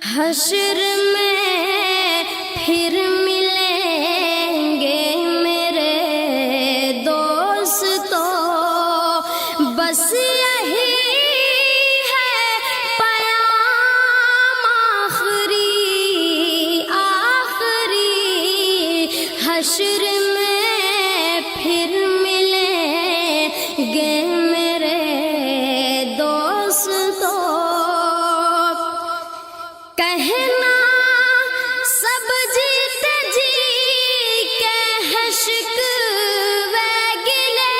حشر میں پھر ملیں گے میرے دوستو، بس یہی ہے پیام آخری حشر میں پھر ملیں گے میرے دوستو۔ کہنا سب جیتے جی کے ہے شکوے گلے،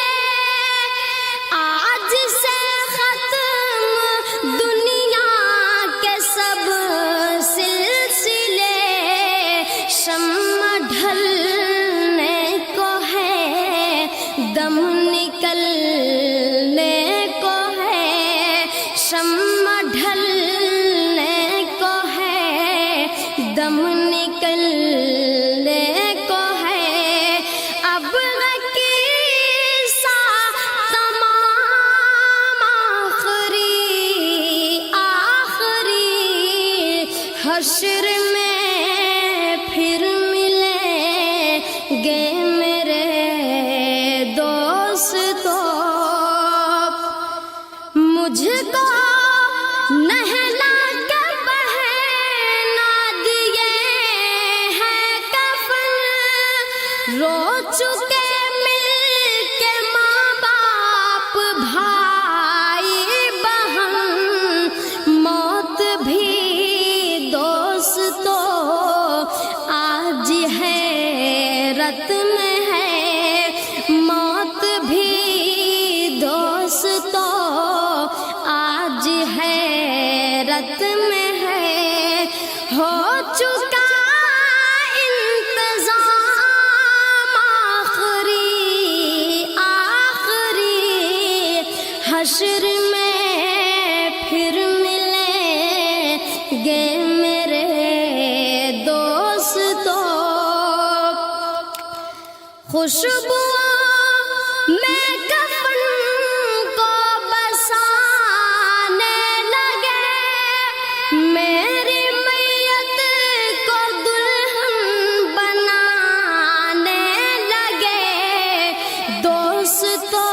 آج سے ختم دنیا کے سب سلسلے، شمع ڈھلنے کو ہے دم نکلنے کو ہے، شمع ڈھلنے دم نکلنے کو ہے، اب قصہ تمام آخری حشر میں پھر ملیں گے میرے دوستو۔ مجھ کو نہلا کے رو چکے مل کے ماں باپ بھائی بہن، موت بھی دوستو آج حیرت میں ہے، موت بھی دوستو آج حیرت میں ہے، ہو چکا حشر میں پھر ملیں گے میرے دوستو۔ خوشبو میں کفن کو بسانے لگے، میری میت کو دلہن بنانے لگے، دوستو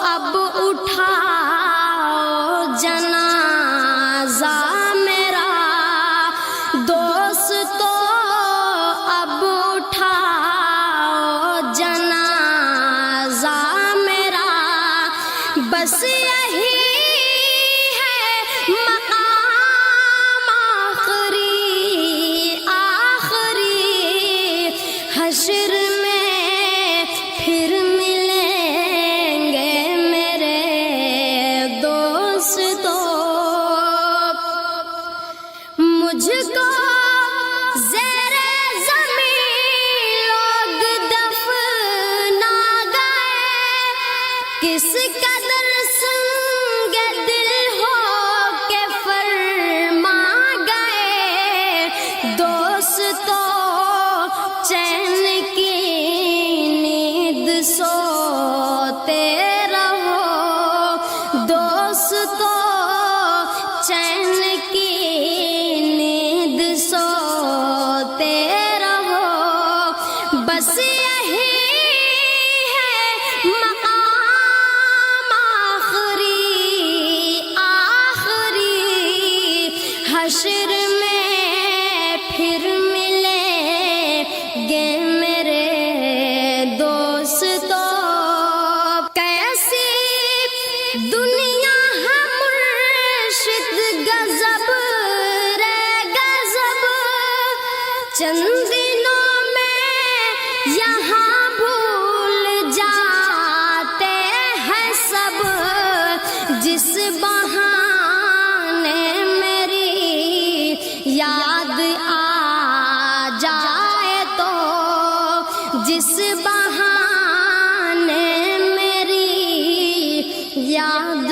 اب اٹھاؤ جنازہ میرا، دوستو اب اٹھاؤ جنازہ میرا، بس یہی ہے مقام آخری حشر میں پھر ملیں گے میرے دوستو۔ مجھ کو زیر زمین لوگ دفنا گئے، کس قدر سنگ دل ہو کے فرما گئے، دوستو چین کی نیند سوتے رہو، دوستو چین کی نیند سوتے رہو، بس یہی ہے مقام آخری حشر میں پھر ملیں گے میرے دوستو۔ کیسی دنیا ہے مرشد غضب رے غضب، چند دنوں میں یہاں بھول جاتے ہیں سب، جس بہانے میری یاد آ جائے تو، جس بہانے میری یاد